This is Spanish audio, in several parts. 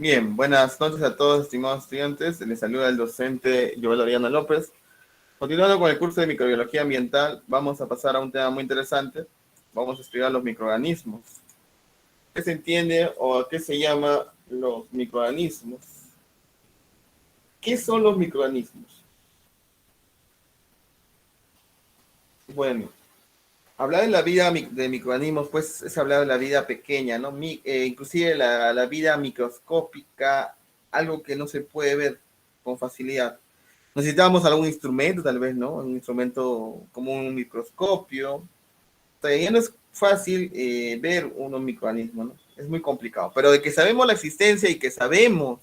Bien, buenas noches a todos, estimados estudiantes. Les saluda el docente Joel Oriana López. Continuando con el curso de microbiología ambiental, vamos a pasar a un tema muy interesante. Vamos a estudiar los microorganismos. ¿Qué se entiende o a qué se llama los microorganismos? ¿Qué son los microorganismos? Bueno, hablar de la vida de microorganismos, pues es hablar de la vida pequeña, ¿no? Inclusive la vida microscópica, algo que no se puede ver con facilidad. Necesitamos algún instrumento, tal vez, ¿no? Un instrumento como un microscopio. Todavía no es fácil ver unos microorganismos, ¿no? Es muy complicado. Pero de que sabemos la existencia y que sabemos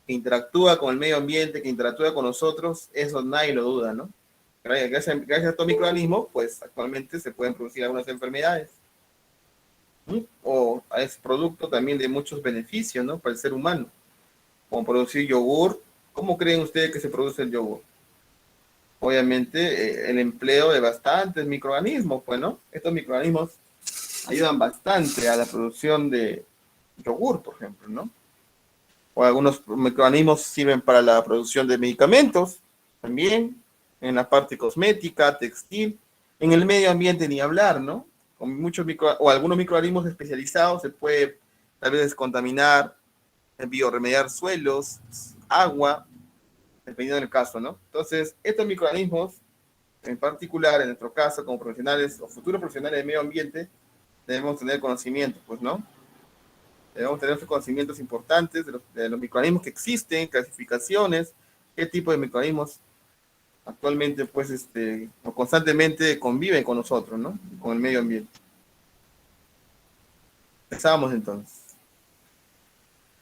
que interactúa con el medio ambiente, que interactúa con nosotros, eso nadie lo duda, ¿no? Gracias a estos microorganismos, pues actualmente se pueden producir algunas enfermedades. ¿Sí? O es producto también de muchos beneficios, ¿no? Para el ser humano. Como producir yogur. ¿Cómo creen ustedes que se produce el yogur? Obviamente el empleo de bastantes microorganismos, pues, ¿no? Estos microorganismos ayudan bastante a la producción de yogur, por ejemplo, ¿no? O algunos microorganismos sirven para la producción de medicamentos, también, en la parte cosmética, textil, en el medio ambiente ni hablar, ¿no? Con o algunos microorganismos especializados se puede tal vez descontaminar, biorremediar suelos, agua, dependiendo del caso, ¿no? Entonces, estos microorganismos en particular, en nuestro caso, como profesionales o futuros profesionales de medio ambiente, debemos tener conocimientos, pues, ¿no? Debemos tener conocimientos importantes de los microorganismos que existen, clasificaciones, qué tipo de microorganismos actualmente, pues, o constantemente conviven con nosotros, ¿no? Con el medio ambiente. Empezamos entonces.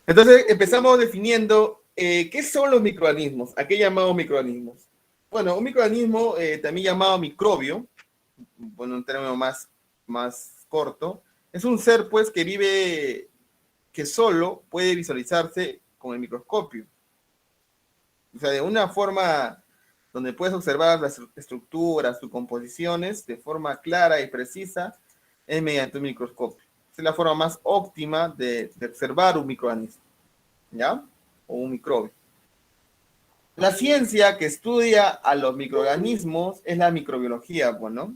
Entonces, empezamos definiendo qué son los microorganismos, a qué llamamos microorganismos. Bueno, un microorganismo, también llamado microbio, bueno, un término más corto, es un ser, pues, que vive, que solo puede visualizarse con el microscopio. O sea, de una forma donde puedes observar las estructuras, sus composiciones de forma clara y precisa, es mediante un microscopio. Esa es la forma más óptima de observar un microorganismo, ¿ya? O un microbio. La ciencia que estudia a los microorganismos es la microbiología, bueno,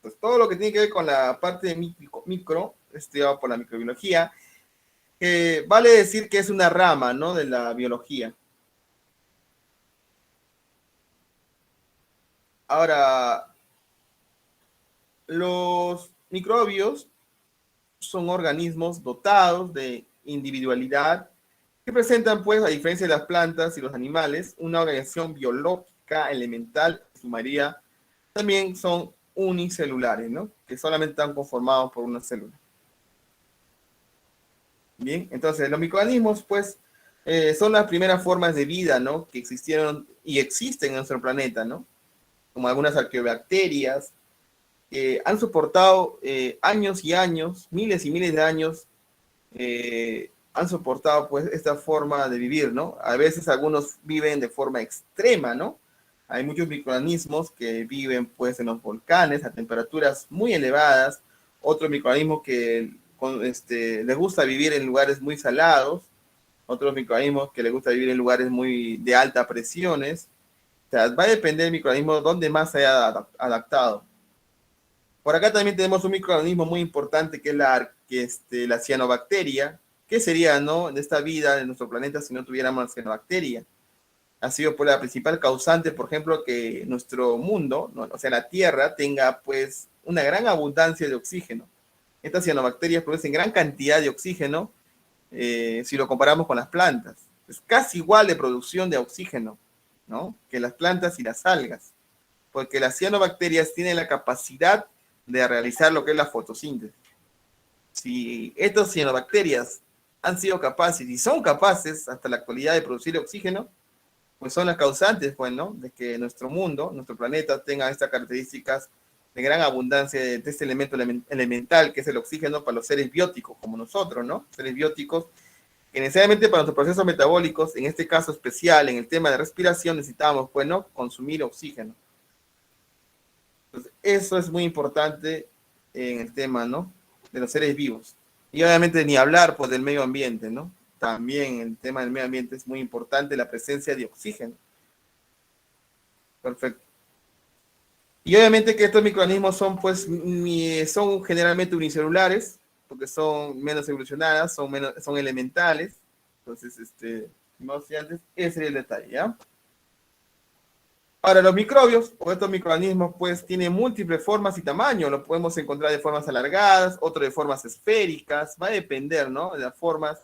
pues todo lo que tiene que ver con la parte de micro estudiado por la microbiología, vale decir que es una rama, ¿no? De la biología. Ahora, los microbios son organismos dotados de individualidad que presentan, pues, a diferencia de las plantas y los animales, una organización biológica elemental, su mayoría también son unicelulares, ¿no? Que solamente están conformados por una célula. Bien, entonces los microorganismos, pues, son las primeras formas de vida, ¿no? Que existieron y existen en nuestro planeta, ¿no? Como algunas arqueobacterias, han soportado años y años, miles y miles de años, han soportado, pues, esta forma de vivir, ¿no? A veces algunos viven de forma extrema, ¿no? Hay muchos microorganismos que viven, pues, en los volcanes a temperaturas muy elevadas, otros microorganismos que les gusta vivir en lugares muy salados, otros microorganismos que les gusta vivir en lugares muy de altas presiones. O sea, va a depender del microorganismo donde más se haya adaptado. Por acá también tenemos un microorganismo muy importante que es la cianobacteria. ¿Qué sería, no, de esta vida de nuestro planeta si no tuviéramos la cianobacteria? Ha sido por la principal causante, por ejemplo, que nuestro mundo, ¿no? O sea, la Tierra, tenga, pues, una gran abundancia de oxígeno. Estas cianobacterias producen gran cantidad de oxígeno si lo comparamos con las plantas. Es casi igual de producción de oxígeno, ¿no? Que las plantas y las algas, porque las cianobacterias tienen la capacidad de realizar lo que es la fotosíntesis. Si estas cianobacterias han sido capaces y son capaces hasta la actualidad de producir oxígeno, pues son las causantes, pues, ¿no? De que nuestro mundo, nuestro planeta, tenga estas características de gran abundancia de este elemento elemental que es el oxígeno para los seres bióticos, como nosotros, ¿no? Seres bióticos que necesariamente para nuestros procesos metabólicos, en este caso especial, en el tema de respiración, necesitamos, bueno, consumir oxígeno. Entonces, eso es muy importante en el tema, ¿no? De los seres vivos. Y obviamente ni hablar, pues, del medio ambiente, ¿no? También el tema del medio ambiente es muy importante, la presencia de oxígeno. Perfecto. Y obviamente que estos microorganismos son, pues, son generalmente unicelulares, porque son menos evolucionadas, son elementales. Entonces, como decía antes, ese sería el detalle, ¿ya? Ahora, los microbios, o estos microorganismos, pues, tienen múltiples formas y tamaños. Lo podemos encontrar de formas alargadas, otro de formas esféricas. Va a depender, ¿no? De las formas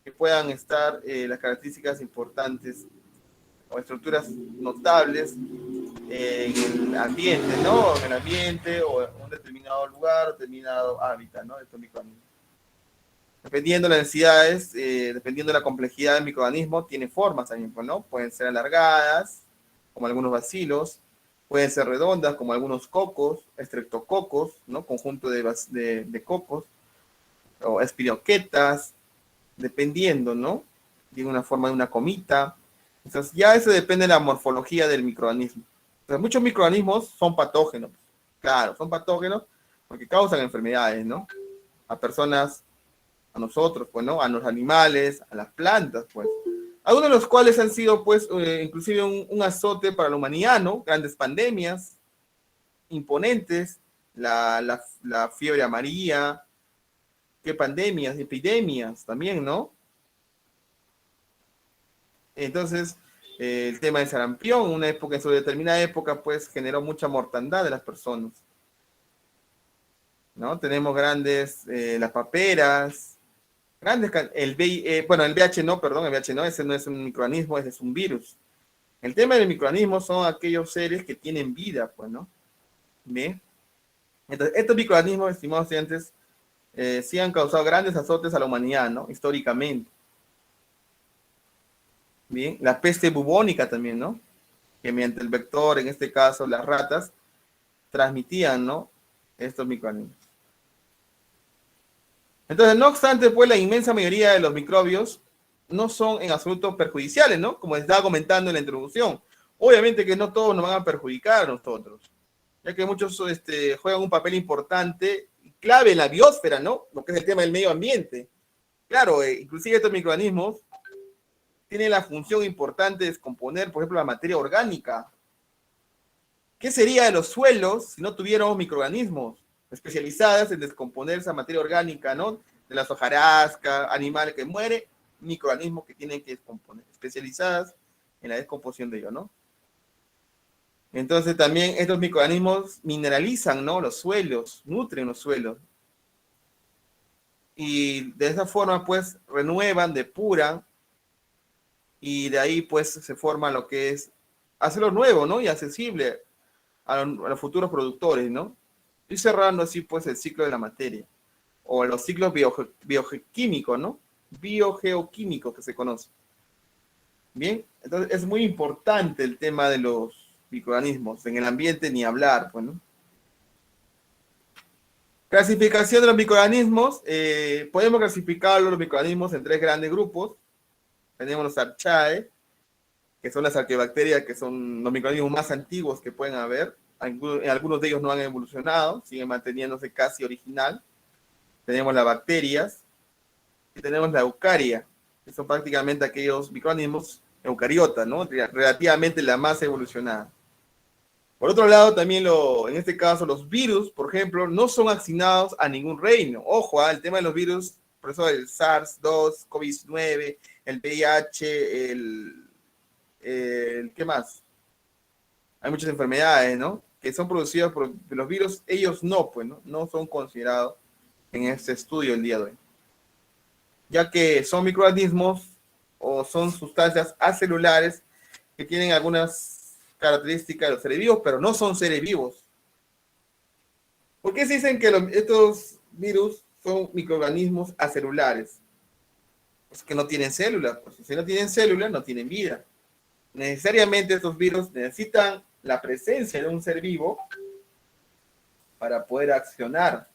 que puedan estar las características importantes o estructuras notables en el ambiente, ¿no? En el ambiente o en un determinado lugar, determinado hábitat, ¿no? De estos microorganismos. Dependiendo de las necesidades, dependiendo de la complejidad del microorganismo, tiene formas también, pues, ¿no? Pueden ser alargadas, como algunos bacilos, pueden ser redondas, como algunos cocos, estreptococos, ¿no? Conjunto de cocos, o espiroquetas, dependiendo, ¿no? Tiene una forma de una comita. Entonces, ya eso depende de la morfología del microorganismo. Entonces, muchos microorganismos son patógenos. Claro, son patógenos porque causan enfermedades, ¿no? A personas, a nosotros, pues, ¿no? A los animales, a las plantas, pues. Algunos de los cuales han sido, pues, inclusive un azote para la humanidad, ¿no? Grandes pandemias, imponentes, la fiebre amarilla, qué pandemias, epidemias también, ¿no? Entonces, el tema de sarampión, una época, en su determinada época, pues generó mucha mortandad de las personas, ¿no? Tenemos grandes, las paperas, grandes, bueno, el VIH no, perdón, el VIH no, ese no es un microorganismo, ese es un virus. El tema del microorganismo son aquellos seres que tienen vida, pues, ¿no? ¿Bien? Entonces, estos microorganismos, estimados estudiantes, sí han causado grandes azotes a la humanidad, ¿no? Históricamente. Bien, la peste bubónica también, ¿no? Que mediante el vector, en este caso las ratas, transmitían, ¿no? Estos microorganismos. Entonces, no obstante, pues la inmensa mayoría de los microbios no son en absoluto perjudiciales, ¿no? Como estaba comentando en la introducción. Obviamente que no todos nos van a perjudicar a nosotros, ya que muchos juegan un papel importante y clave en la biosfera, ¿no? Lo que es el tema del medio ambiente. Claro, inclusive estos microorganismos tienen la función importante de descomponer, por ejemplo, la materia orgánica. ¿Qué sería de los suelos si no tuviéramos microorganismos especializados en descomponer esa materia orgánica, ¿no? De las hojarasca, animales que mueren, microorganismos que tienen que descomponer, especializadas en la descomposición de ellos, ¿no? Entonces también estos microorganismos mineralizan, ¿no? Los suelos, nutren los suelos. Y de esa forma, pues, renuevan, depuran, y de ahí, pues, se forma lo que es hacerlo nuevo, ¿no? Y accesible a los futuros productores, ¿no? Y cerrando así, pues, el ciclo de la materia, o los ciclos bioquímicos, ¿no? Biogeoquímicos que se conocen. Bien, entonces es muy importante el tema de los microorganismos. En el ambiente ni hablar, pues, ¿no? Clasificación de los microorganismos. Podemos clasificar los microorganismos en tres grandes grupos. Tenemos los Archaea, que son las arqueobacterias, que son los microorganismos más antiguos que pueden haber. Algunos de ellos no han evolucionado, siguen manteniéndose casi original. Tenemos las bacterias y tenemos la eucaria, que son prácticamente aquellos microorganismos eucariotas, ¿no? Relativamente la más evolucionada. Por otro lado, también en este caso los virus, por ejemplo, no son asignados a ningún reino. Ojo, el tema de los virus, por eso el SARS-2, COVID-19, el VIH, ¿qué más? Hay muchas enfermedades, ¿no? Que son producidas por los virus, ellos no, pues, ¿no? No son considerados en este estudio el día de hoy, ya que son microorganismos o son sustancias acelulares que tienen algunas características de los seres vivos, pero no son seres vivos. ¿Por qué se dicen que estos virus son microorganismos acelulares? Pues que no tienen células, pues si no tienen células, no tienen vida. Necesariamente estos virus necesitan la presencia de un ser vivo para poder accionar,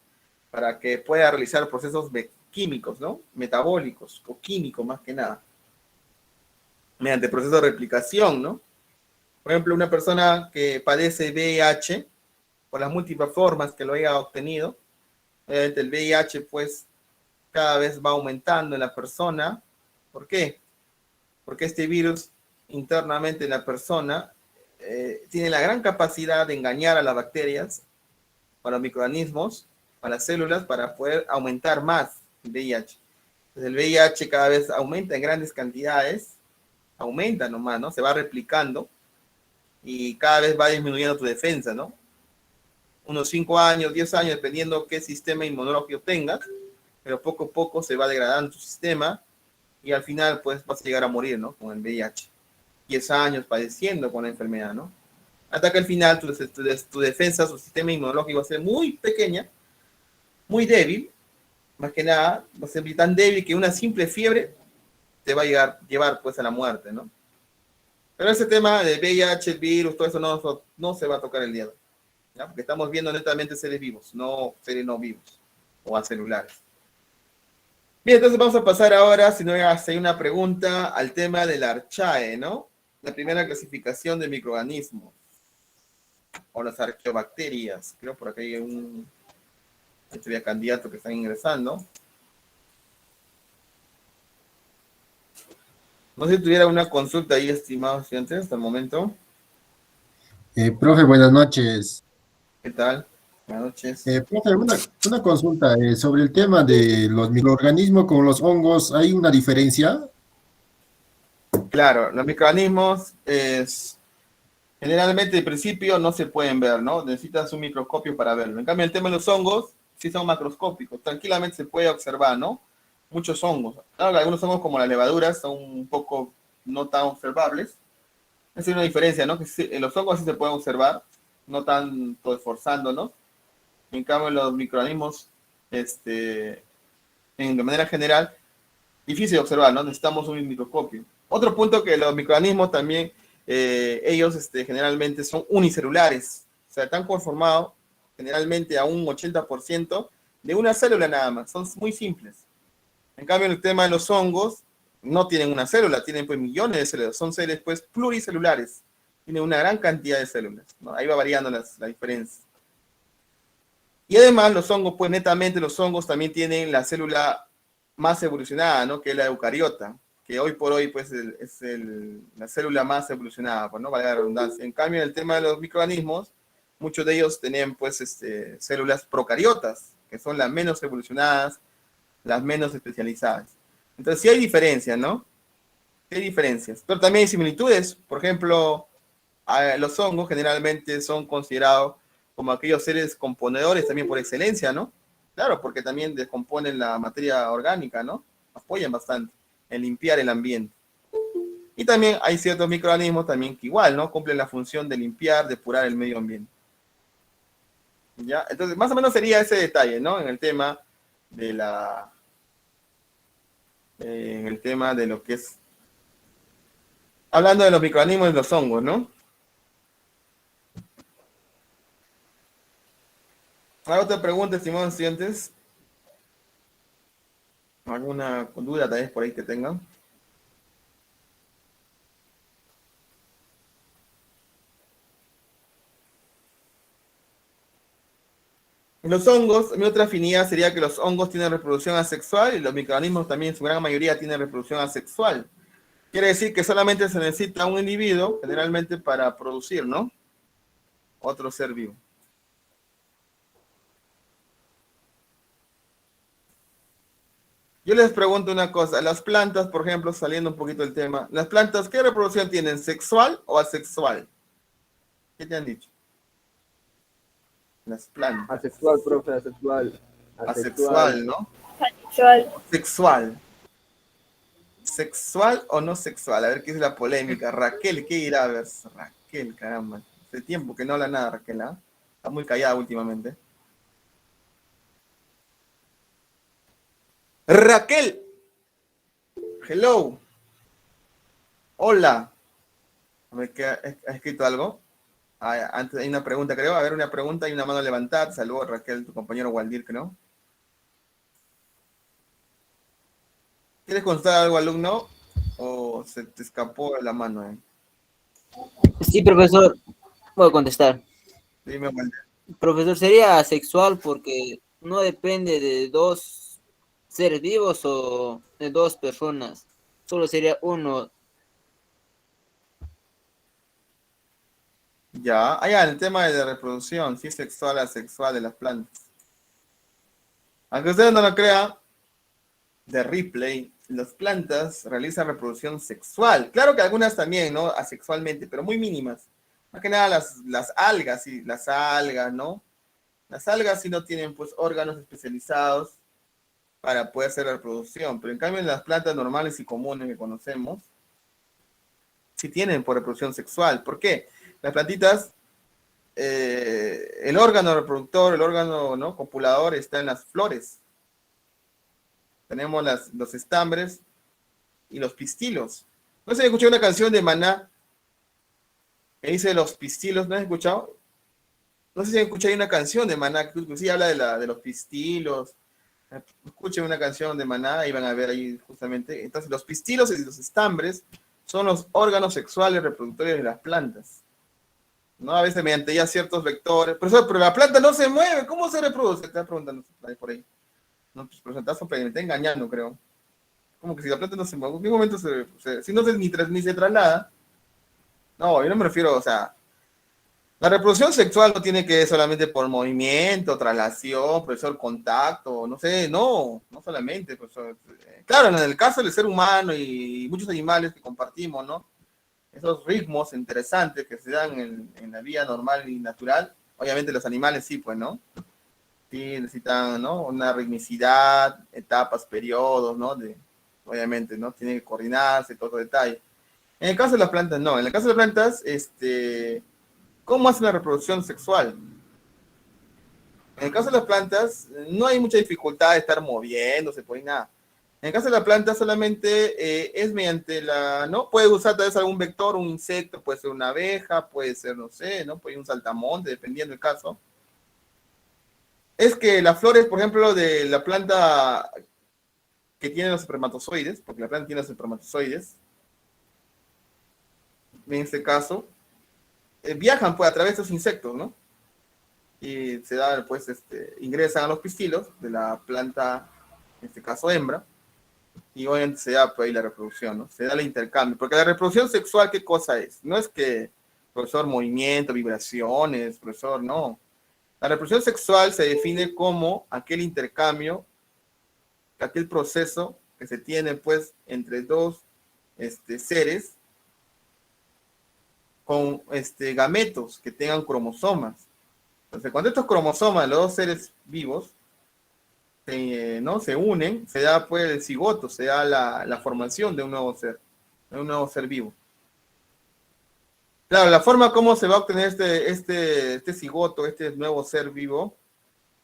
para que pueda realizar procesos químicos, ¿no? Metabólicos o químicos más que nada, mediante proceso de replicación, ¿no? Por ejemplo, una persona que padece VIH, por las múltiples formas que lo haya obtenido, el VIH pues cada vez va aumentando en la persona, ¿Por qué? Porque este virus internamente en la persona tiene la gran capacidad de engañar a las bacterias, a los microorganismos, a las células, para poder aumentar más el VIH. Entonces el VIH cada vez aumenta en grandes cantidades, aumenta nomás, ¿no? Se va replicando y cada vez va disminuyendo tu defensa, ¿no? Unos 5 años, 10 años, dependiendo qué sistema inmunológico tengas, pero poco a poco se va degradando tu sistema y al final pues vas a llegar a morir, ¿no? Con el VIH. 10 años padeciendo con la enfermedad, ¿no? Hasta que al final tu defensa, tu sistema inmunológico va a ser muy pequeña, muy débil, más que nada, va a ser tan débil que una simple fiebre te va a llevar pues a la muerte, ¿no? Pero ese tema de VIH, el virus, todo eso no se va a tocar el día de hoy, ¿ya? Porque estamos viendo netamente seres vivos, no seres no vivos o acelulares. Bien, entonces vamos a pasar ahora, si no hay una pregunta, al tema del Archae, ¿no? La primera clasificación de microorganismos o las arqueobacterias. Creo por acá hay un candidato que están ingresando. No sé si tuviera una consulta ahí, estimados estudiantes, hasta el momento. Profe, buenas noches. ¿Qué tal? Buenas noches. Profe, una consulta sobre el tema de los microorganismos con los hongos. ¿Hay una diferencia? Claro, los microorganismos generalmente de principio no se pueden ver, ¿no? Necesitas un microscopio para verlo. En cambio, el tema de los hongos sí son macroscópicos. Tranquilamente se puede observar, ¿no? Muchos hongos. Claro, algunos hongos como las levaduras son un poco no tan observables. Esa es una diferencia, ¿no? Que en los hongos sí se pueden observar, no tanto esforzándonos. En cambio, los microorganismos, de manera general, difícil de observar, ¿no? Necesitamos un microscopio. Otro punto que los microorganismos también, ellos generalmente son unicelulares, o sea, están conformados generalmente a un 80% de una célula nada más, son muy simples. En cambio, en el tema de los hongos, no tienen una célula, tienen pues millones de células, son seres pues pluricelulares, tienen una gran cantidad de células, ¿no? Ahí va variando la diferencia. Y además los hongos, pues netamente los hongos también tienen la célula más evolucionada, ¿no? Que es la eucariota, que hoy por hoy pues es la célula más evolucionada, pues, ¿no? Vale la redundancia. En cambio, en el tema de los microorganismos, muchos de ellos tienen pues células procariotas, que son las menos evolucionadas, las menos especializadas. Entonces sí hay diferencias, ¿no? Sí hay diferencias, pero también hay similitudes. Por ejemplo, los hongos generalmente son considerados como aquellos seres componedores también por excelencia, ¿no? Claro, porque también descomponen la materia orgánica, ¿no? Apoyan bastante en limpiar el ambiente. Y también hay ciertos microorganismos también que igual, ¿no? Cumplen la función de limpiar, depurar el medio ambiente. ¿Ya? Entonces, más o menos sería ese detalle, ¿no? En el tema de en el tema de lo que es, hablando de los microorganismos y los hongos, ¿no? ¿Hay otra pregunta, estimados estudiantes? ¿Alguna duda tal vez por ahí que tengan? Los hongos, mi otra afinidad sería que los hongos tienen reproducción asexual y los microorganismos también en su gran mayoría tienen reproducción asexual. Quiere decir que solamente se necesita un individuo, generalmente, para producir, ¿no? Otro ser vivo. Yo les pregunto una cosa, las plantas, por ejemplo, saliendo un poquito del tema, ¿las plantas qué reproducción tienen? ¿Sexual o asexual? ¿Qué te han dicho? Las plantas. Asexual, profe, asexual. Asexual, ¿no? Sexual. Sexual. ¿Sexual o no sexual? A ver qué es la polémica. Raquel, ¿qué irá a ver? Raquel, caramba. Hace tiempo que no habla nada, Raquel, ¿ah? Está muy callada últimamente. Raquel. Hello. Hola. A ver, ¿qué ha escrito algo? Antes hay una pregunta, creo. A ver, una pregunta y una mano levantada. Saludos, Raquel, tu compañero Waldir, creo. ¿Quieres contar algo, alumno? ¿O se te escapó de la mano? Sí, profesor, puedo contestar. Dime, Waldir. Profesor, sería asexual porque no depende de dos seres vivos o de dos personas. solo sería uno. Ya, allá en el tema de la reproducción, si es sexual o asexual de las plantas. Aunque ustedes no lo crean, de Ripley, las plantas realizan reproducción sexual. Claro que algunas también, ¿no? Asexualmente, pero muy mínimas. Más que nada las algas, sí, las algas, ¿no? Las algas sí no tienen, pues, órganos especializados para poder hacer la reproducción, pero en cambio en las plantas normales y comunes que conocemos, sí tienen por reproducción sexual. ¿Por qué? Las plantitas, el órgano reproductor, el órgano, ¿no?, copulador está en las flores. Tenemos los estambres y los pistilos. No sé si escuché una canción de Maná que dice los pistilos, ¿no has escuchado? No sé si escuché una canción de Maná que sí habla de los pistilos. Escuchen una canción de Maná y van a ver ahí justamente. Entonces, los pistilos y los estambres son los órganos sexuales reproductores de las plantas, ¿no? A veces mediante ya ciertos vectores. Pero la planta no se mueve, ¿cómo se reproduce? Te está preguntando por ahí. No, pues por eso me está engañando, creo. Como que si la planta no se mueve, en ningún momento si no se, ni se traslada. No, yo no me refiero, o sea, la reproducción sexual no tiene que ser solamente por movimiento, traslación, profesor, contacto, no sé, no solamente, profesor. Claro, en el caso del ser humano y muchos animales que compartimos, ¿no? Esos ritmos interesantes que se dan en la vida normal y natural, obviamente los animales sí, pues, ¿no? Sí, necesitan, ¿no?, una ritmicidad, etapas, periodos, ¿no? Obviamente, ¿no? Tienen que coordinarse, todo detalle. En el caso de las plantas, no. En el caso de las plantas, ¿cómo hacen la reproducción sexual? En el caso de las plantas, no hay mucha dificultad de estar moviéndose, pues nada. En el caso de la planta, solamente es mediante ¿no? Puede usar tal vez algún vector, un insecto, puede ser una abeja, puede ser, no sé, ¿no? Puede ser un saltamonte, dependiendo del caso. Es que las flores, por ejemplo, de la planta que tiene los espermatozoides, porque la planta tiene los espermatozoides, en este caso, viajan pues a través de esos insectos, ¿no? Y se da, pues, ingresan a los pistilos de la planta, en este caso hembra, y obviamente se da pues ahí la reproducción, ¿no? Se da el intercambio, porque la reproducción sexual, ¿qué cosa es? No es que, profesor, movimiento, vibraciones, profesor, no. La reproducción sexual se define como aquel intercambio, aquel proceso que se tiene, pues, entre dos seres con gametos que tengan cromosomas. Entonces, cuando estos cromosomas, los dos seres vivos, ¿no?, se unen, se da pues el cigoto, se da la formación de un nuevo ser vivo. Claro, la forma como se va a obtener este cigoto, este nuevo ser vivo,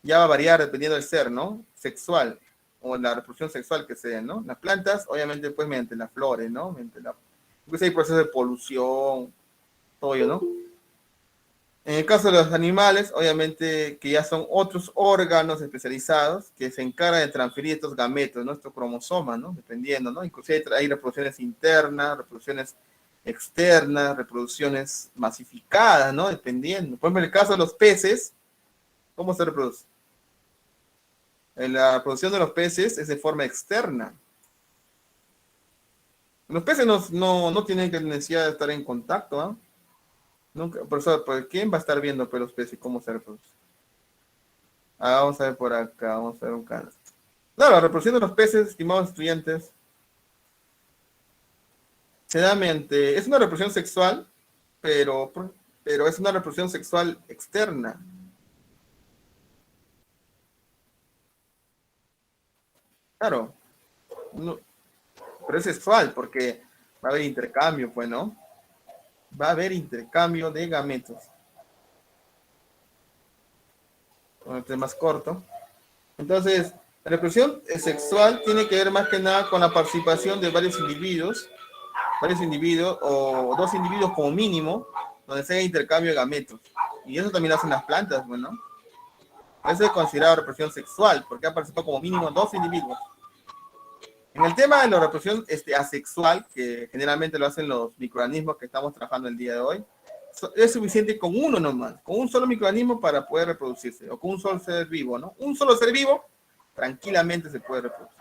ya va a variar dependiendo del ser, ¿no? Sexual, o la reproducción sexual que sea, ¿no? Las plantas, obviamente, pues mediante las flores, ¿no? Pues hay procesos de polución, todo ello, ¿no? En el caso de los animales, obviamente que ya son otros órganos especializados que se encargan de transferir estos gametos, ¿no?, estos cromosomas, ¿no? Dependiendo, ¿no? Inclusive hay reproducciones internas, reproducciones externas, reproducciones masificadas, ¿no? Dependiendo. Por ejemplo, en el caso de los peces, ¿cómo se reproduce? La reproducción de los peces es de forma externa. Los peces no tienen necesidad de estar en contacto, ¿ah? Nunca, profesor, ¿quién va a estar viendo pues, los peces? ¿Cómo se reproduce? Vamos a ver por acá, vamos a ver un caso. No, la reproducción de los peces, estimados estudiantes, se da mediante, es una reproducción sexual, pero es una reproducción sexual externa. Claro, no, pero es sexual porque va a haber intercambio, pues, ¿no? Va a haber intercambio de gametos. Con el tema más corto. Entonces, la reproducción sexual tiene que ver más que nada con la participación de varios individuos o dos individuos como mínimo, donde se haga intercambio de gametos. Y eso también lo hacen las plantas, bueno. Eso es considerado reproducción sexual, porque ha participado como mínimo dos individuos. En el tema de la reproducción asexual, que generalmente lo hacen los microorganismos que estamos trabajando el día de hoy, es suficiente con uno nomás, con un solo microorganismo para poder reproducirse, o con un solo ser vivo, ¿no? Un solo ser vivo tranquilamente se puede reproducir.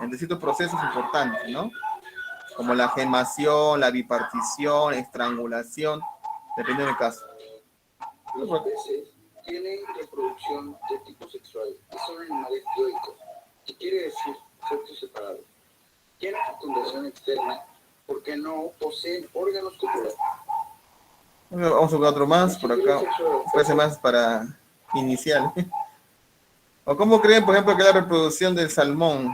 En distintos procesos importantes, ¿no? como la gemación, la bipartición, estrangulación, depende del caso. Los peces tienen reproducción de tipo sexual y son animales dioicos, que quiere decir sexos separados. Tienen fecundación externa porque no poseen órganos copulares. Bueno, vamos a buscar otro más por acá. Parece más para inicial. ¿O cómo creen, por ejemplo, que la reproducción del salmón?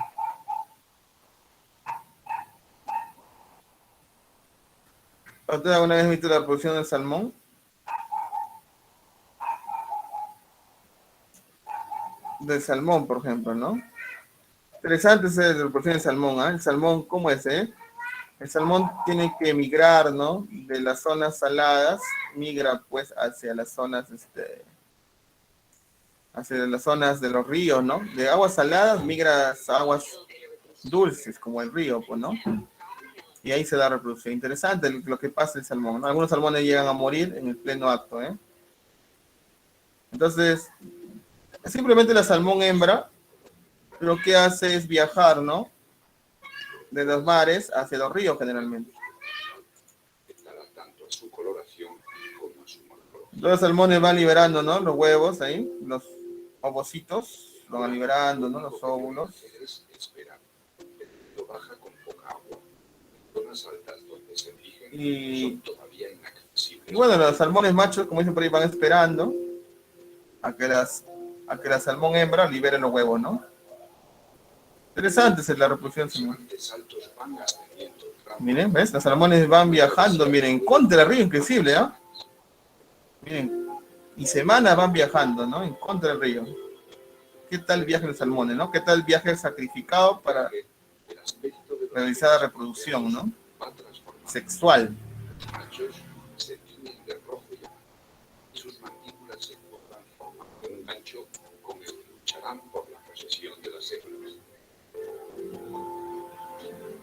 ¿Usted alguna vez visto la reproducción del salmón? Del salmón, por ejemplo, ¿no? Interesante esa reproducción del salmón, ¿ah? El salmón, ¿cómo es, eh? El salmón tiene que migrar, ¿no? De las zonas saladas, migra pues hacia las zonas de los ríos, ¿no? De aguas saladas migra a aguas dulces, como el río, pues, ¿no? Y ahí se da reproducción. Interesante lo que pasa el salmón, ¿no? Algunos salmones llegan a morir en el pleno acto, ¿eh? Entonces, simplemente la salmón hembra lo que hace es viajar, ¿no? De los mares hacia los ríos generalmente. Los salmones van liberando, ¿no? Los huevos ahí, los ovocitos, lo van liberando, ¿no? Los óvulos. Y bueno, los salmones machos, como dicen por ahí, van esperando a que la salmón hembra libere los huevos, ¿no? Interesante es la reproducción salmón. Miren, ¿ves? Los salmones van viajando, miren, contra el río, increíble, ¿ah? Miren, y semanas van viajando, ¿no? En contra del río. ¿Qué tal el viaje de los salmones, no? ¿Qué tal el viaje sacrificado para realizar la reproducción, ¿no? Sexual.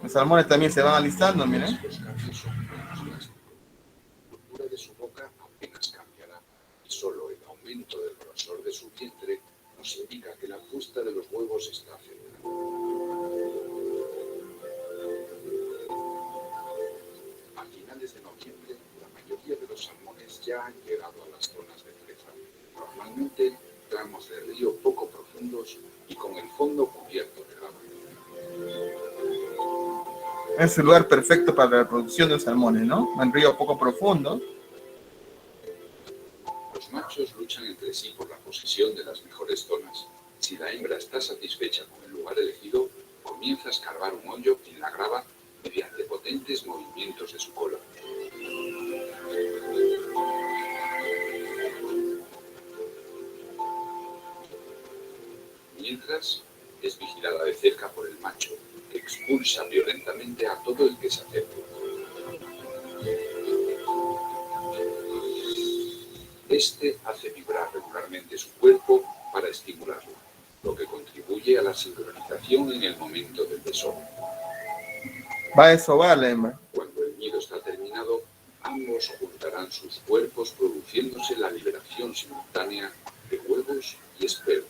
Los salmones también se van alistando, miren. Solo el aumento del grosor de su vientre nos indica que la puesta de los huevos está cerca. A finales de noviembre, la mayoría de los salmones ya han llegado a las zonas de presa, normalmente tramos de río poco profundos y con el fondo cubierto de grava. Es el lugar perfecto para la reproducción de salmones, ¿no? En río poco profundo. Los machos luchan entre sí por la posesión de las mejores zonas. Si la hembra está satisfecha con el lugar elegido, comienza a escarbar un hoyo en la grava mediante potentes movimientos de su cola. Mientras, es vigilada de cerca por el macho, que expulsa violentamente a todo el que se acerque. Este hace vibrar regularmente su cuerpo para estimularlo, lo que contribuye a la sincronización en el momento del desove. Va a desovar la hembra. Cuando el nido está terminado, ambos juntarán sus cuerpos produciéndose la liberación simultánea de huevos y esperma.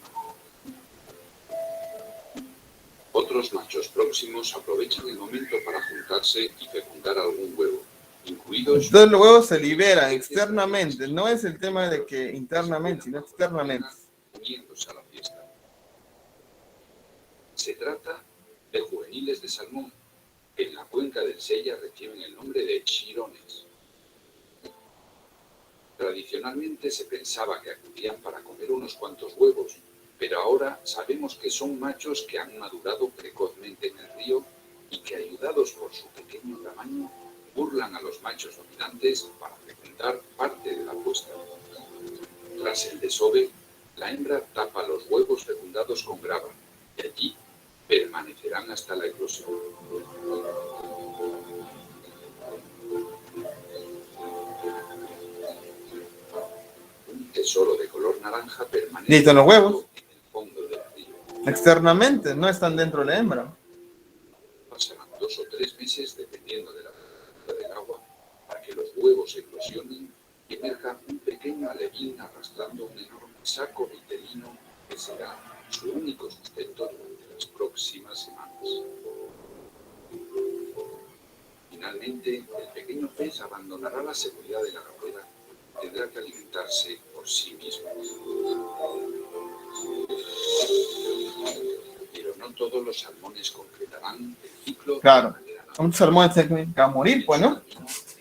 Otros machos próximos aprovechan el momento para juntarse y fecundar algún huevo, incluidos... Entonces los huevos se liberan externamente, no es el tema de que internamente, sino externamente. Uniéndose a la fiesta. Se trata de juveniles de salmón, que en la cuenca del Sella reciben el nombre de chirones. Tradicionalmente se pensaba que acudían para comer unos cuantos huevos, pero ahora sabemos que son machos que han madurado precozmente en el río y que, ayudados por su pequeño tamaño, burlan a los machos dominantes para fecundar parte de la puesta. Tras el desove, la hembra tapa los huevos fecundados con grava y allí permanecerán hasta la eclosión. Un tesoro de color naranja permanece ¿Listo los huevos? en el fondo del río. Externamente, no están dentro de la hembra. Pasarán 2 o 3 meses dependiendo de la temperatura del agua para que los huevos eclosionen y emerja un pequeño alevín arrastrando un enorme saco vitelino que será su único sustento durante las próximas semanas. Finalmente, el pequeño pez abandonará la seguridad de la galera y tendrá que alimentarse por sí mismo. Pero no todos los salmones completarán el ciclo Claro. de manera natural. Muchos salmones se tienen que morir, pues, ¿no?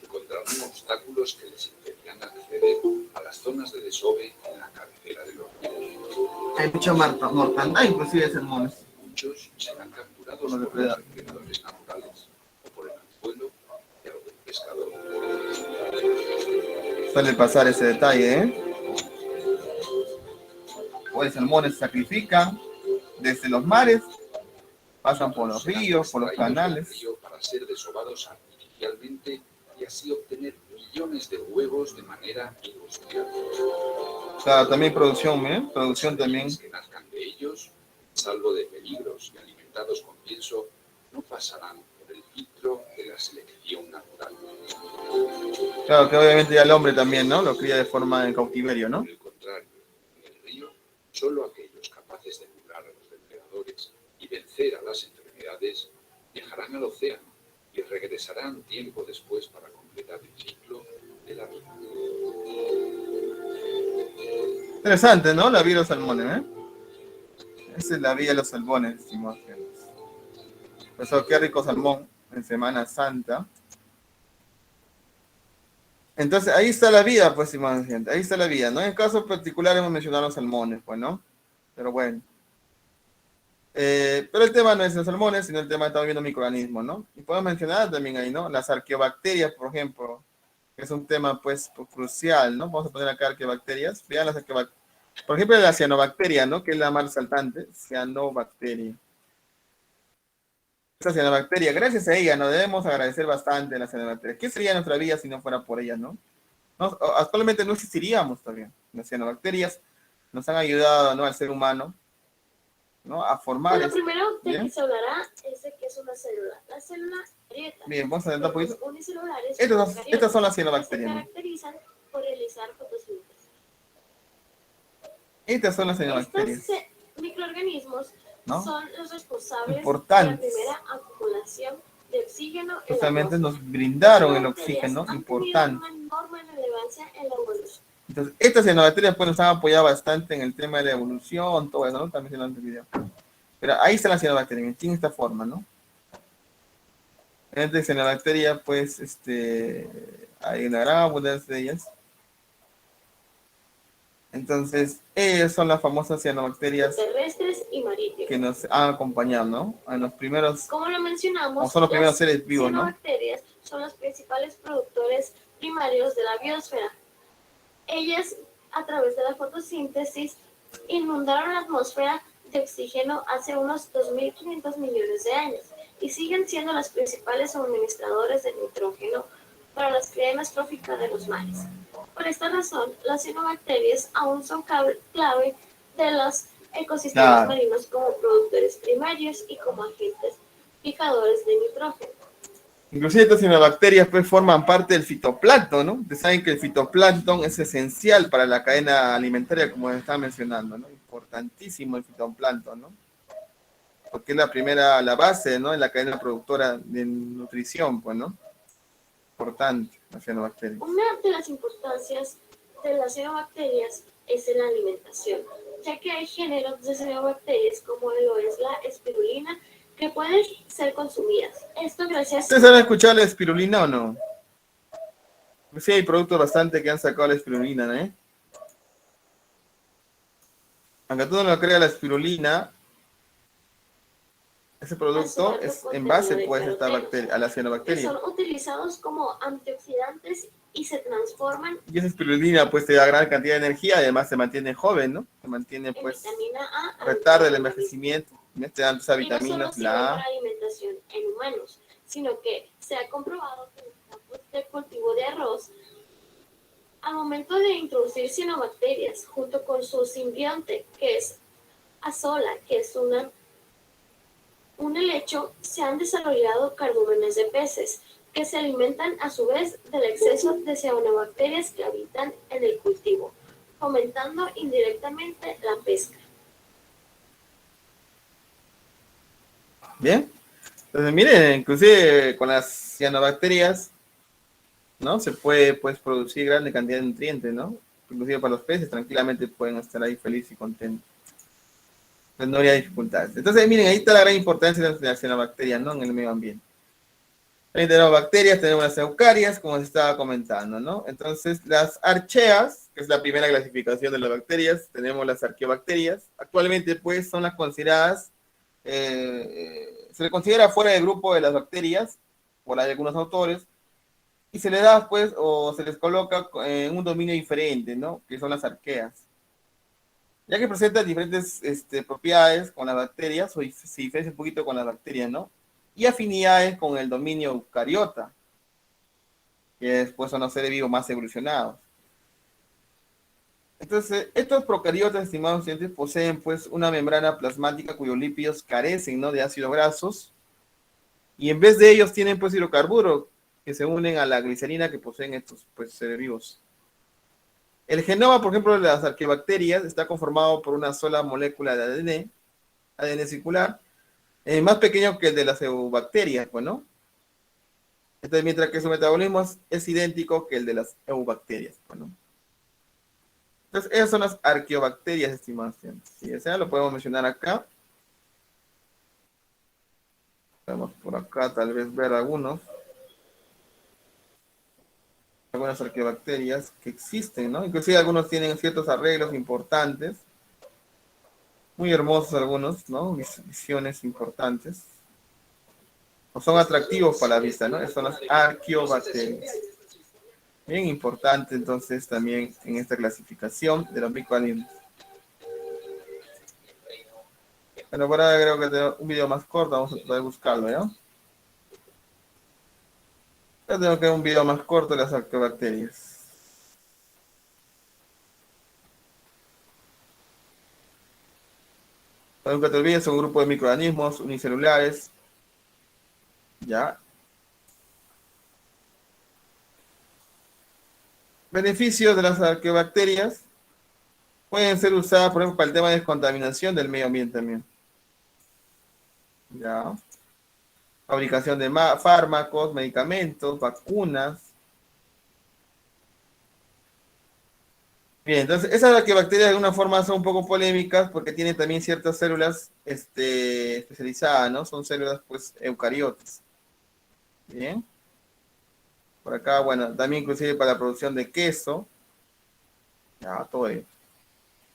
Encontrarán obstáculos que les impedirán acceder a las zonas de desove en la cabecera del hormiguero. Hay mucha mortandad, inclusive, de salmones. Muchos serán capturados Por los por los depredadores. depredadores naturales o por el anzuelo de algún pescador. Suele pasar ese detalle, ¿eh? Pues salmones se sacrifican desde los mares, pasan por los ríos, por los Extraídos del canales. río para ser desovados artificialmente y así obtener millones de huevos de manera industrial. Claro, también producción, ¿eh? Producción también. Los que nazcan de ellos, salvo de peligros y alimentados con pienso, no pasarán por el filtro de la selección natural. Claro, que obviamente ya el hombre también, ¿no? Lo cría de forma en cautiverio, ¿no? Por el contrario, en el río, solo aquellos capaces de curar a los depredadores y vencer a las enfermedades viajarán al océano y regresarán tiempo después para completar el ciclo de la vida. Interesante, ¿no? La vida de los salmones, ¿eh? Esa es la vida de los salmones, estimados oyentes. Por eso, qué rico salmón en Semana Santa. Entonces, ahí está la vida, pues, estimados oyentes. Ahí está la vida, ¿no? En caso particular hemos mencionado los salmones, pues, ¿no? Pero bueno. Pero el tema no es los salmones, sino el tema estamos viendo microorganismos, ¿no? Y podemos mencionar también ahí, ¿no? Las arqueobacterias, por ejemplo, que es un tema, pues, crucial, ¿no? Vamos a poner acá arqueobacterias. Vean las arqueobacterias. Por ejemplo, la cianobacteria, ¿no? Que es la más resaltante. Cianobacteria. Esta cianobacteria, gracias a ella, nos debemos agradecer bastante a la cianobacteria. ¿Qué sería nuestra vida si no fuera por ella, no? Actualmente no existiríamos todavía. Las cianobacterias nos han ayudado, ¿no? Al ser humano, ¿no? A formar. Lo primero de ¿bien? que se hablará es de qué es una célula. La célula cariota. Bien, vamos a adelantar un poquito. Unicelulares Estas son las se cianobacterias, ¿no? caracterizan por realizar fotosíntesis. Estas son las cianobacterias, Estos microorganismos ¿no? son los responsables Importantes. de la primera acumulación de oxígeno en la Justamente atmósfera. nos brindaron el Las bacterias oxígeno, han tenido importante. una enorme relevancia en la evolución. Entonces, estas cianobacterias pues nos han apoyado bastante en el tema de la evolución, todo eso, ¿no? También se lo han video. Pero ahí está la cianobacteria, tiene esta forma, ¿no? Entre cianobacteria, pues, hay una gran abundancia de ellas. Entonces, ellas son las famosas cianobacterias Terrestres y marítimos. que nos han acompañado, ¿no? En los primeros, Como lo mencionamos, o son los primeros las seres vivos, ¿no? cianobacterias son los principales productores primarios de la biosfera. Ellas, a través de la fotosíntesis, inundaron la atmósfera de oxígeno hace unos 2.500 millones de años y siguen siendo las principales suministradores de nitrógeno para las cadenas tróficas de los mares. Por esta razón, las cianobacterias aún son clave de los ecosistemas Claro. marinos como productores primarios y como agentes fijadores de nitrógeno. Inclusive estas cianobacterias pues forman parte del fitoplancton, ¿no? Ustedes saben que el fitoplancton es esencial para la cadena alimentaria, como les estaba mencionando, ¿no? Importantísimo el fitoplancton, ¿no? Porque es la base, ¿no? En la cadena productora de nutrición, pues, ¿no? Importante, la cianobacteria. Una de las importancias de las cianobacterias es en la alimentación, ya que hay géneros de cianobacterias como lo es la espirulina que pueden ser consumidas. Esto gracias ¿Ustedes han escuchado la espirulina o no? Pues sí, hay productos bastante que han sacado la espirulina, ¿eh? Aunque tú no lo creas, la espirulina, ese producto es en base pues a esta bacteria, a la que cianobacteria. son utilizados como antioxidantes y se transforman Y esa espirulina pues te da gran cantidad de energía, además se mantiene joven, ¿no? Se mantiene en pues, vitamina A. retarda el envejecimiento, te dan esas Y no solo vitaminas, sirven la para A. alimentación en humanos, sino que se ha comprobado que en los campos de cultivo de arroz, al momento de introducir cianobacterias junto con su simbionte, que es azola, que es un helecho, se han desarrollado cardúmenes de peces, que se alimentan a su vez del exceso de cianobacterias que habitan en el cultivo, fomentando indirectamente la pesca. Bien. Entonces, miren, inclusive con las cianobacterias, ¿no? Se puede, pues, producir grande cantidad de nutrientes, ¿no? Inclusive para los peces, tranquilamente pueden estar ahí felices y contentos. Entonces no habría dificultades. Entonces, miren, ahí está la gran importancia de las cianobacterias, ¿no? En el medio ambiente. Ahí tenemos bacterias, tenemos las eucarias, como se estaba comentando, ¿no? Entonces, las archeas, que es la primera clasificación de las bacterias, tenemos las arqueobacterias. Actualmente, pues, son las consideradas, se le considera fuera del grupo de las bacterias, por algunos autores, y se le da, pues, o se les coloca en un dominio diferente, ¿no? Que son las arqueas. Ya que presentan diferentes propiedades con las bacterias, o se diferencia un poquito con las bacterias, ¿no? Y afinidades con el dominio eucariota, que después son los seres vivos más evolucionados. Entonces, estos procariotas, estimados estudiantes, poseen pues una membrana plasmática cuyos lípidos carecen, ¿no?, de ácidos grasos, y en vez de ellos tienen pues hidrocarburos que se unen a la glicerina que poseen estos pues seres vivos. El genoma, por ejemplo, de las arqueobacterias está conformado por una sola molécula de ADN circular, más pequeño que el de las eubacterias, pues, ¿no? Entonces, mientras que su metabolismo es idéntico que el de las eubacterias, pues, ¿no? Entonces, esas son las arqueobacterias, estimados estudiantes. Si desean, lo podemos mencionar acá. Vamos por acá, tal vez ver algunas arqueobacterias que existen, ¿no? Inclusive algunos tienen ciertos arreglos importantes, muy hermosos algunos, ¿no? Visiones importantes. O son atractivos para la vista, ¿no? Esas son las arqueobacterias. Bien importante, entonces, también en esta clasificación de los microorganismos. Bueno, ahora creo que tengo un video más corto, vamos a poder buscarlo, ¿ya? Ya tengo que un video más corto de las arqueobacterias. Nunca te olvides, son un grupo de microorganismos unicelulares. ¿Ya? Beneficios de las arqueobacterias pueden ser usadas, por ejemplo, para el tema de descontaminación del medio ambiente también. ¿Ya? Fabricación de fármacos, medicamentos, vacunas. Bien, entonces esas arqueobacterias de alguna forma son un poco polémicas porque tienen también ciertas células especializadas, ¿no? Son células, pues, eucariotas. Bien. Por acá, bueno, también inclusive para la producción de queso. Ya, todo ello.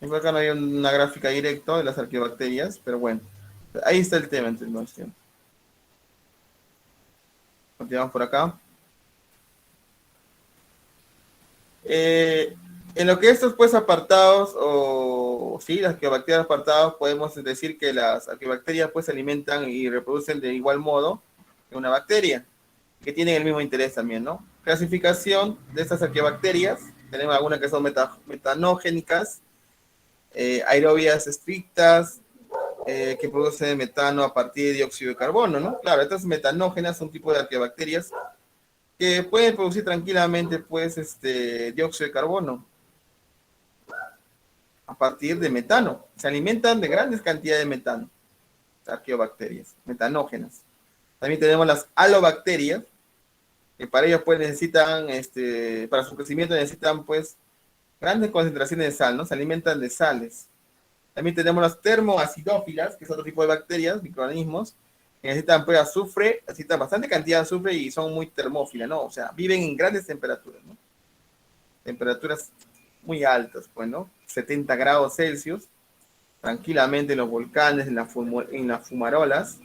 Y por acá no hay una gráfica directa de las arqueobacterias, pero bueno, ahí está el tema, entonces. Continuamos por acá. En lo que estos pues apartados, o sí, las arqueobacterias apartados, podemos decir que las arqueobacterias pues se alimentan y reproducen de igual modo que una bacteria, que tienen el mismo interés también, ¿no? Clasificación de estas arqueobacterias, tenemos algunas que son metanogénicas, aerobias estrictas, que producen metano a partir de dióxido de carbono, ¿no? Claro, estas metanógenas son un tipo de arqueobacterias que pueden producir tranquilamente, pues, dióxido de carbono a partir de metano. Se alimentan de grandes cantidades de metano, arqueobacterias, metanógenas. También tenemos las halobacterias, que para ellos, pues, necesitan, para su crecimiento necesitan, pues, grandes concentraciones de sal, ¿no? Se alimentan de sales. También tenemos las termoacidófilas, que es otro tipo de bacterias, microorganismos, que necesitan pues azufre, necesitan bastante cantidad de azufre y son muy termófilas, ¿no? O sea, viven en grandes temperaturas, ¿no? Temperaturas muy altas, pues, ¿no? 70 grados Celsius, tranquilamente en los volcanes, en las fumarolas,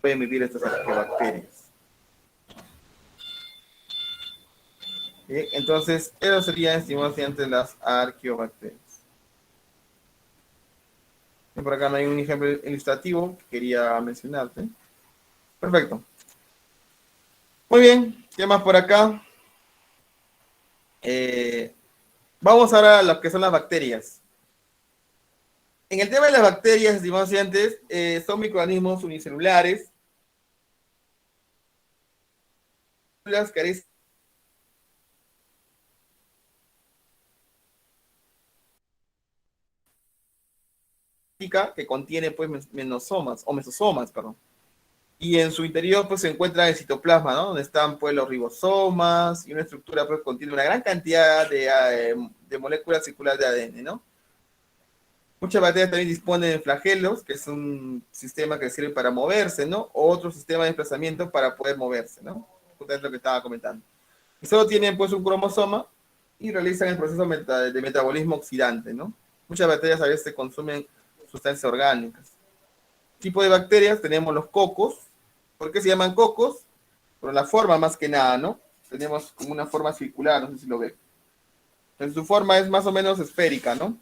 pueden vivir estas arqueobacterias. ¿Sí? Entonces, eso sería, estimados estudiantes, las arqueobacterias. Por acá no hay un ejemplo ilustrativo que quería mencionarte. Perfecto. Muy bien, ¿qué más por acá? Vamos ahora a lo que son las bacterias. En el tema de las bacterias, estimados estudiantes, son microorganismos unicelulares, las carecen que contiene pues menosomas o mesosomas, perdón. y en su interior pues se encuentra el citoplasma, ¿no? Donde están pues los ribosomas y una estructura pues contiene una gran cantidad de moléculas circulares de ADN, ¿no? Muchas bacterias también disponen de flagelos, que es un sistema que sirve para moverse, ¿no? O otro sistema de desplazamiento para poder moverse, ¿no? Justamente lo que estaba comentando. Y solo tienen pues un cromosoma y realizan el proceso de metabolismo oxidante, ¿no? Muchas bacterias a veces consumen sustancias orgánicas. Tipo de bacterias tenemos los cocos. ¿Por qué se llaman cocos? Por la forma más que nada, ¿no? Tenemos como una forma circular, no sé si lo ven. Entonces su forma es más o menos esférica, ¿no?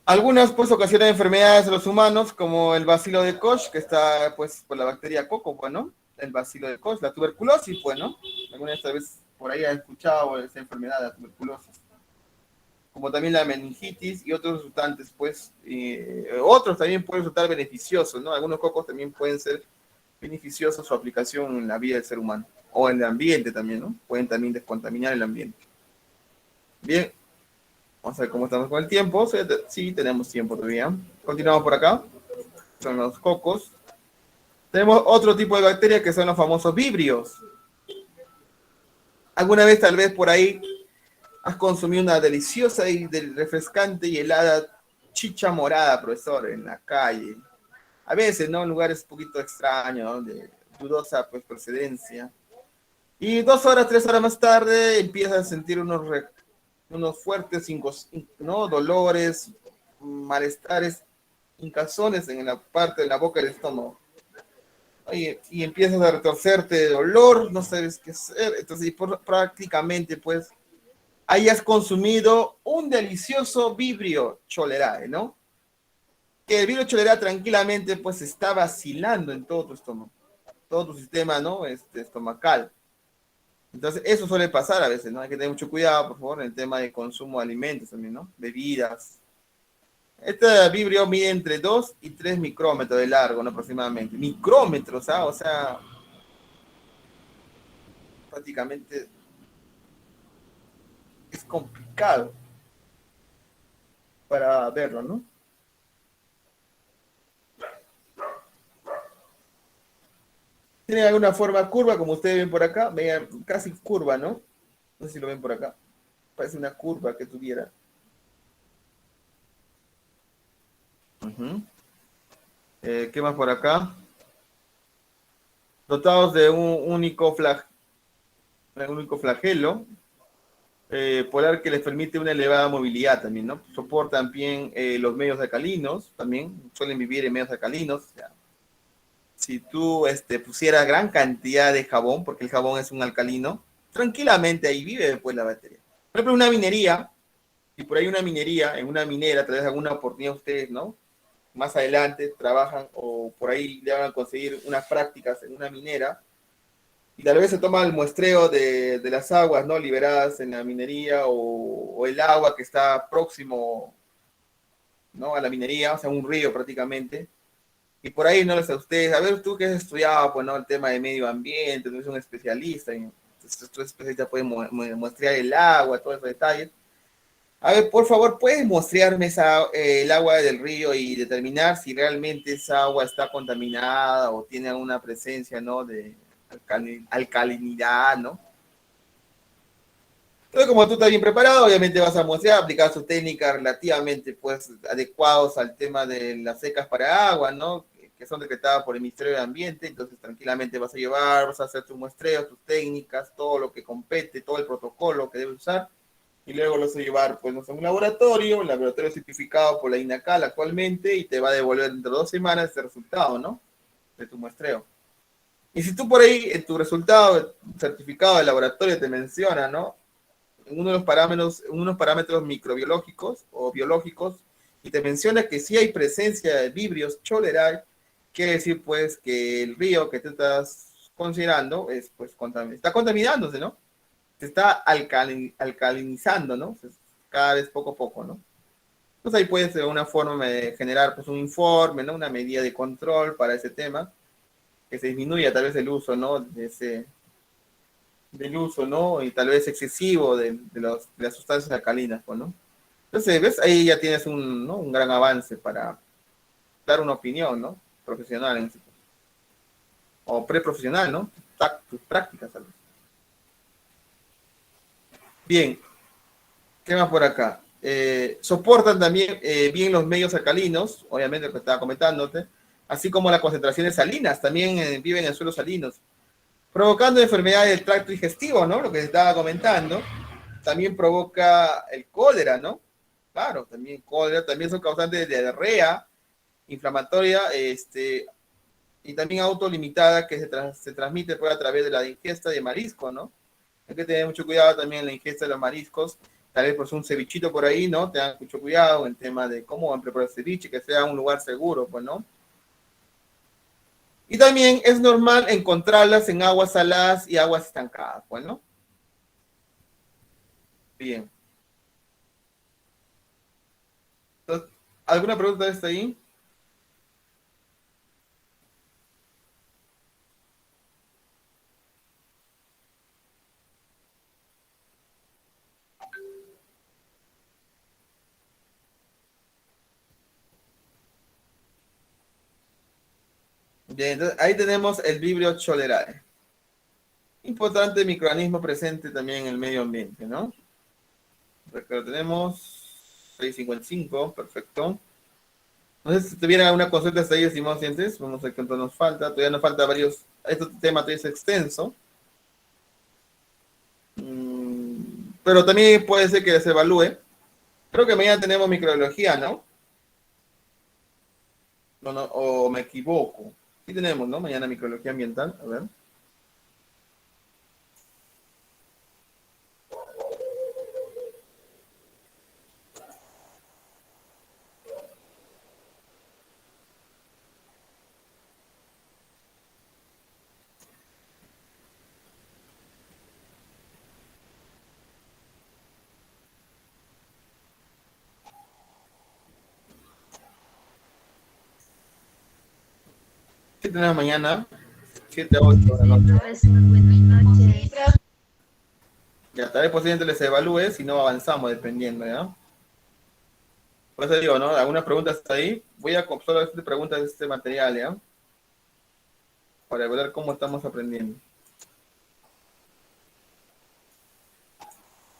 Algunas pues ocasionan enfermedades en los humanos, como el bacilo de Koch, que está pues por la bacteria coco, pues, ¿no? El bacilo de Koch, la tuberculosis, pues, ¿no? Alguna vez por ahí ha escuchado esa enfermedad, la tuberculosis. Como también la meningitis y otros resultantes, pues, otros también pueden resultar beneficiosos, ¿no? Algunos cocos también pueden ser beneficiosos su aplicación en la vida del ser humano, o en el ambiente también, ¿no? Pueden también descontaminar el ambiente. Bien, vamos a ver cómo estamos con el tiempo. Sí, tenemos tiempo todavía. Continuamos por acá. Son los cocos. Tenemos otro tipo de bacterias que son los famosos vibrios. ¿Alguna vez tal vez por ahí has consumido una deliciosa y refrescante y helada chicha morada, profesor, en la calle? A veces, ¿no? En lugares un poquito extraños, ¿no? De dudosa pues, procedencia. Y 2 horas, 3 horas más tarde empiezas a sentir unos fuertes ¿no? dolores, malestares, hincazones en la parte de la boca del estómago. Y empiezas a retorcerte de dolor, no sabes qué hacer. Entonces, prácticamente, pues, hayas consumido un delicioso vibrio cholerae, ¿no? Que el vibrio cholerae tranquilamente, pues, está vacilando en todo tu estómago, todo tu sistema, ¿no? Estomacal. Entonces, eso suele pasar a veces, ¿no? Hay que tener mucho cuidado, por favor, en el tema de consumo de alimentos también, ¿no? Bebidas. Este vibrio mide entre 2 y 3 micrómetros de largo, ¿no? Aproximadamente. Micrómetros, ¿ah? O sea, prácticamente es complicado para verlo, ¿no? Tiene alguna forma curva, como ustedes ven por acá, vean, casi curva, ¿no? No sé si lo ven por acá. Parece una curva que tuviera. Uh-huh. ¿Qué más por acá? Dotados de un único flagelo polar que les permite una elevada movilidad también, ¿no? Soportan bien los medios alcalinos, también suelen vivir en medios alcalinos. O sea, si tú pusieras gran cantidad de jabón, porque el jabón es un alcalino, tranquilamente ahí vive después la bacteria. Por ejemplo, una minería, si por ahí una minería, en una minera, tal vez alguna oportunidad ustedes, ¿no? Más adelante trabajan o por ahí le van a conseguir unas prácticas en una minera y tal vez se toma el muestreo de las aguas, ¿no? Liberadas en la minería o el agua que está próximo, ¿no? A la minería, o sea, un río prácticamente. Y por ahí no les a ustedes, a ver, tú que has estudiado, pues, ¿no? El tema de medio ambiente, tú eres un especialista, y, entonces, tú especialista puedes muestrear el agua, todos esos detalles. A ver, por favor, ¿puedes mostrarme el agua del río y determinar si realmente esa agua está contaminada o tiene alguna presencia, ¿no? De alcalinidad, ¿no? Entonces, como tú estás bien preparado, obviamente vas a mostrar, aplicar sus técnicas relativamente, pues, adecuados al tema de las secas para agua, ¿no? Que son decretadas por el Ministerio de Ambiente. Entonces, tranquilamente vas a llevar, vas a hacer tus muestreos, tus técnicas, todo lo que compete, todo el protocolo que debes usar. Y luego lo vas a llevar, pues, no sé, a un laboratorio certificado por la INACAL actualmente, y te va a devolver dentro de 2 semanas ese resultado, ¿no? De tu muestreo. Y si tú por ahí, en tu resultado certificado de laboratorio te menciona, ¿no? En unos parámetros microbiológicos o biológicos, y te menciona que sí hay presencia de vibrios cholerae, quiere decir, pues, que el río que tú estás considerando es, pues, está contaminándose, ¿no? Se está alcalinizando, ¿no? Cada vez poco a poco, ¿no? Entonces ahí puede ser una forma de generar, pues, un informe, ¿no? Una medida de control para ese tema, que se disminuya tal vez el uso, ¿no? Del uso, ¿no? Y tal vez excesivo de las sustancias alcalinas, pues, ¿no? Entonces, ¿ves? Ahí ya tienes ¿no? un gran avance para dar una opinión, ¿no? profesional en este caso. O preprofesional, ¿no? Tus prácticas, tal vez. Bien, ¿qué más por acá? Soportan también bien los medios alcalinos, obviamente lo que estaba comentándote, así como las concentraciones salinas, también viven en suelos salinos, provocando enfermedades del tracto digestivo, ¿no? Lo que se estaba comentando. También provoca el cólera, ¿no? Claro, también cólera, también son causantes de diarrea inflamatoria, y también autolimitada que se transmite pues, a través de la ingesta de marisco, ¿no? Hay que tener mucho cuidado también en la ingesta de los mariscos. Tal vez pues un cevichito por ahí, ¿no? Tengan mucho cuidado en el tema de cómo van a preparar el ceviche, que sea un lugar seguro, pues, ¿no? Y también es normal encontrarlas en aguas saladas y aguas estancadas, pues, ¿no? Bien. Entonces, ¿alguna pregunta de esta ahí? Bien, entonces ahí tenemos el Vibrio cholerae. Importante microorganismo presente también en el medio ambiente, ¿no? Acá lo tenemos 655, perfecto. Entonces, si tuviera alguna consulta hasta ahí, estimados clientes, vamos a ver cuánto nos falta. Todavía nos falta varios. Este tema todavía es extenso. Pero también puede ser que se evalúe. Creo que mañana tenemos microbiología, ¿no? No, no, o me equivoco. Sí tenemos, ¿no? Mañana microbiología ambiental. A ver. Sí tenemos mañana. 7 a 8 de la noche. Profesor, buenas noches. Ya, tal vez posiblemente les evalúe, si no avanzamos dependiendo, ¿ya? Por eso digo, ¿no? Algunas preguntas hasta ahí. Voy a solo hacer preguntas de este material, ¿ya? Para ver cómo estamos aprendiendo.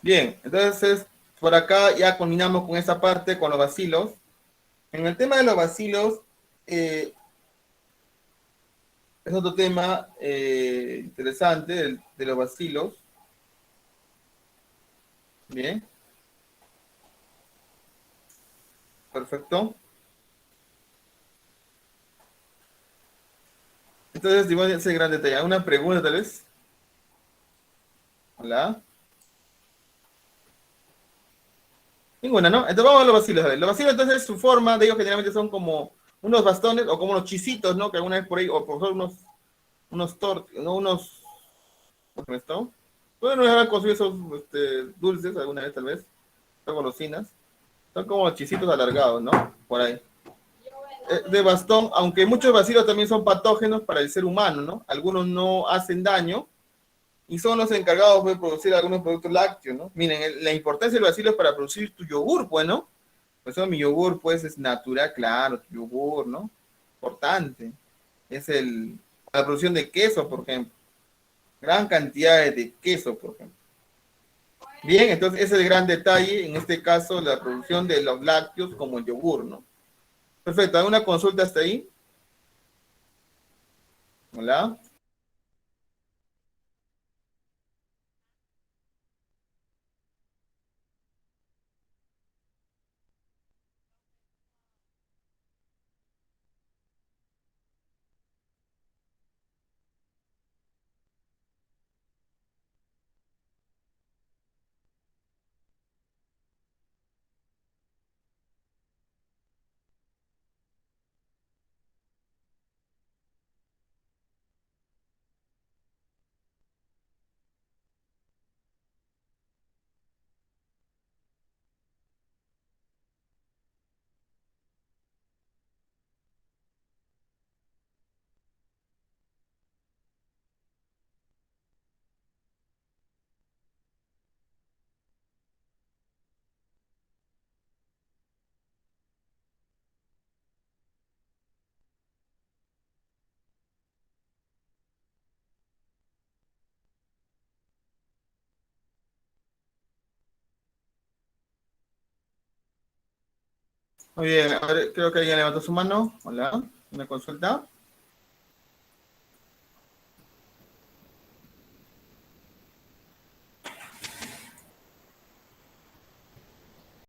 Bien, entonces por acá ya culminamos con esa parte, con los bacilos. En el tema de los bacilos, es otro tema interesante de los bacilos. Bien, perfecto. Entonces, digamos, ese gran detalle. ¿Una pregunta tal vez? Hola. Ninguna, ¿no? Entonces vamos a los bacilos. A ver, los bacilos, entonces, su forma de ellos generalmente son como unos bastones o como unos chisitos, ¿no? Que alguna vez por ahí, o por ejemplo no, ¿cómo se llama esto? Pueden haber conseguido esos dulces alguna vez, tal vez. Son golosinas. Son como chisitos alargados, ¿no? Por ahí. De bastón, aunque muchos bacilos también son patógenos para el ser humano, ¿no? Algunos no hacen daño y son los encargados de producir algunos productos lácteos, ¿no? Miren, la importancia del bacilo es para producir tu yogur, pues, ¿no? Por eso mi yogur, pues, es natural, claro, tu yogur, ¿no? Importante. Es la producción de queso, por ejemplo. Gran cantidad de queso, por ejemplo. Bien, entonces ese es el gran detalle, en este caso, la producción de los lácteos como el yogur, ¿no? Perfecto, ¿alguna consulta hasta ahí? Hola. Muy bien, a ver, creo que alguien levantó su mano. Hola, una consulta.